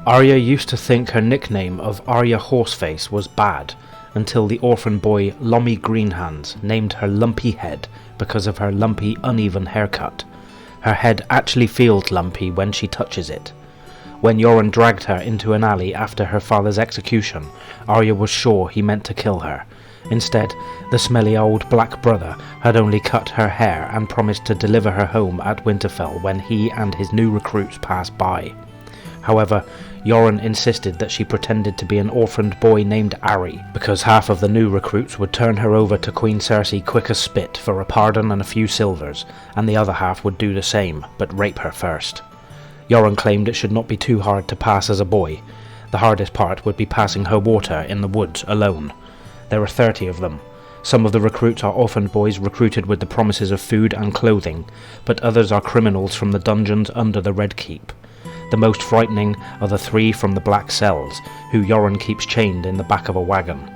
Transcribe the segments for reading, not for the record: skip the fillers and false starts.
Arya used to think her nickname of Arya Horseface was bad, until the orphan boy Lommy Greenhands named her Lumpy Head because of her lumpy, uneven haircut. Her head actually feels lumpy when she touches it. When Yoren dragged her into an alley after her father's execution, Arya was sure he meant to kill her. Instead, the smelly old black brother had only cut her hair and promised to deliver her home at Winterfell when he and his new recruits passed by. However, Yoren insisted that she pretended to be an orphaned boy named Arya, because half of the new recruits would turn her over to Queen Cersei quick as spit for a pardon and a few silvers, and the other half would do the same, but rape her first. Yoren claimed it should not be too hard to pass as a boy. The hardest part would be passing her water in the woods alone. There are 30 of them. Some of the recruits are orphaned boys recruited with the promises of food and clothing, but others are criminals from the dungeons under the Red Keep. The most frightening are the 3 from the Black Cells, who Yoren keeps chained in the back of a wagon.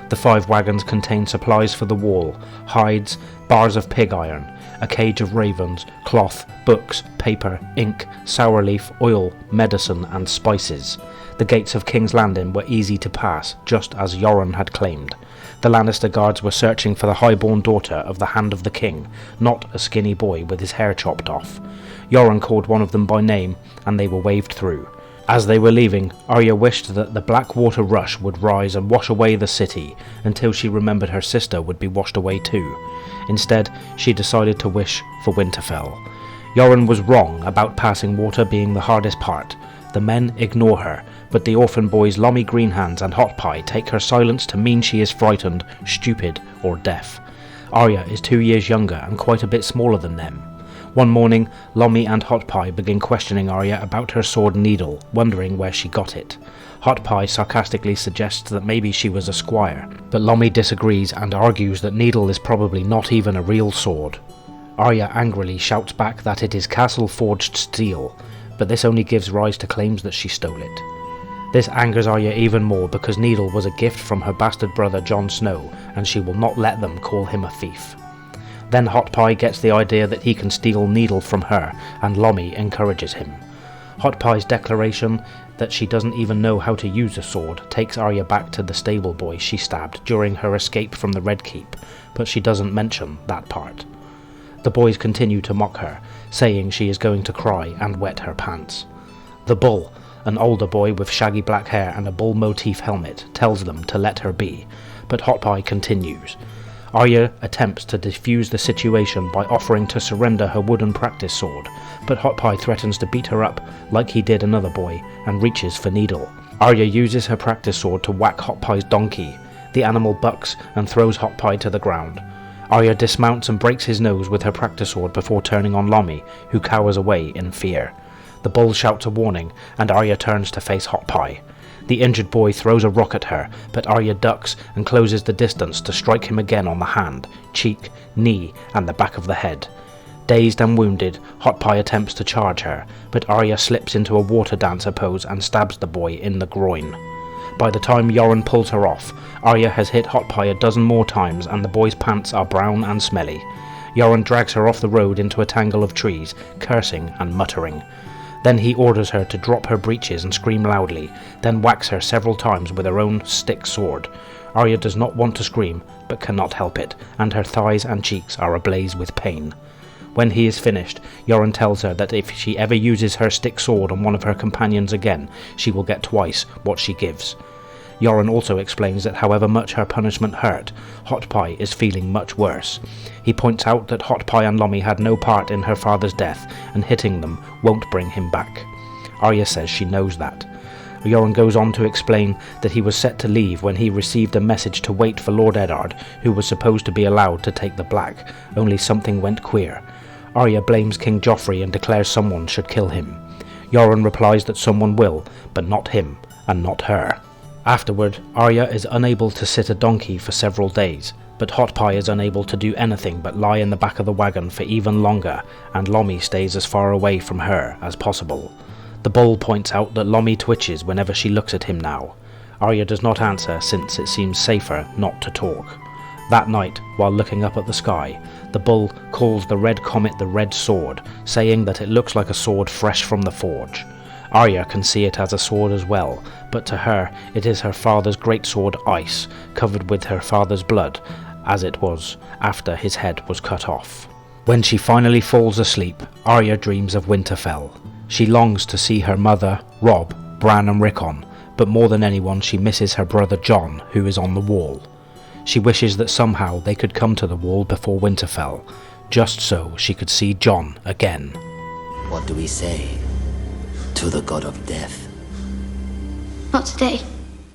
The 5 wagons contain supplies for the wall, hides, bars of pig iron, a cage of ravens, cloth, books, paper, ink, sour leaf, oil, medicine and spices. The gates of King's Landing were easy to pass, just as Yoren had claimed. The Lannister guards were searching for the highborn daughter of the Hand of the King, not a skinny boy with his hair chopped off. Yoren called one of them by name, and they were waved through. As they were leaving, Arya wished that the black water rush would rise and wash away the city, until she remembered her sister would be washed away too. Instead, she decided to wish for Winterfell. Yoren was wrong about passing water being the hardest part. The men ignore her, but the orphan boys Lommy Greenhands and Hot Pie take her silence to mean she is frightened, stupid, or deaf. Arya is 2 years younger and quite a bit smaller than them. One morning, Lommy and Hot Pie begin questioning Arya about her sword Needle, wondering where she got it. Hot Pie sarcastically suggests that maybe she was a squire, but Lommy disagrees and argues that Needle is probably not even a real sword. Arya angrily shouts back that it is castle-forged steel, but this only gives rise to claims that she stole it. This angers Arya even more because Needle was a gift from her bastard brother Jon Snow, and she will not let them call him a thief. Then Hot Pie gets the idea that he can steal Needle from her, and Lommy encourages him. Hot Pie's declaration that she doesn't even know how to use a sword takes Arya back to the stable boy she stabbed during her escape from the Red Keep, but she doesn't mention that part. The boys continue to mock her, saying she is going to cry and wet her pants. The Bull, an older boy with shaggy black hair and a bull motif helmet, tells them to let her be, but Hot Pie continues. Arya attempts to defuse the situation by offering to surrender her wooden practice sword, but Hot Pie threatens to beat her up like he did another boy and reaches for Needle. Arya uses her practice sword to whack Hot Pie's donkey. The animal bucks and throws Hot Pie to the ground. Arya dismounts and breaks his nose with her practice sword before turning on Lommy, who cowers away in fear. The bull shouts a warning, and Arya turns to face Hot Pie. The injured boy throws a rock at her, but Arya ducks and closes the distance to strike him again on the hand, cheek, knee, and the back of the head. Dazed and wounded, Hot Pie attempts to charge her, but Arya slips into a water dancer pose and stabs the boy in the groin. By the time Yoren pulls her off, Arya has hit Hot Pie a dozen more times and the boy's pants are brown and smelly. Yoren drags her off the road into a tangle of trees, cursing and muttering. Then he orders her to drop her breeches and scream loudly, then whacks her several times with her own stick sword. Arya does not want to scream, but cannot help it, and her thighs and cheeks are ablaze with pain. When he is finished, Yoren tells her that if she ever uses her stick sword on one of her companions again, she will get twice what she gives. Yoren also explains that however much her punishment hurt, Hot Pie is feeling much worse. He points out that Hot Pie and Lommy had no part in her father's death, and hitting them won't bring him back. Arya says she knows that. Yoren goes on to explain that he was set to leave when he received a message to wait for Lord Eddard, who was supposed to be allowed to take the Black, only something went queer. Arya blames King Joffrey and declares someone should kill him. Yoren replies that someone will, but not him, and not her. Afterward, Arya is unable to sit a donkey for several days, but Hot Pie is unable to do anything but lie in the back of the wagon for even longer, and Lommy stays as far away from her as possible. The bull points out that Lommy twitches whenever she looks at him now. Arya does not answer since it seems safer not to talk. That night, while looking up at the sky, the bull calls the red comet the Red Sword, saying that it looks like a sword fresh from the forge. Arya can see it as a sword as well, but to her it is her father's greatsword Ice, covered with her father's blood, as it was after his head was cut off. When she finally falls asleep, Arya dreams of Winterfell. She longs to see her mother, Robb, Bran and Rickon, but more than anyone she misses her brother Jon, who is on the wall. She wishes that somehow they could come to the wall before Winterfell, just so she could see Jon again. What do we say to the god of death? Not today.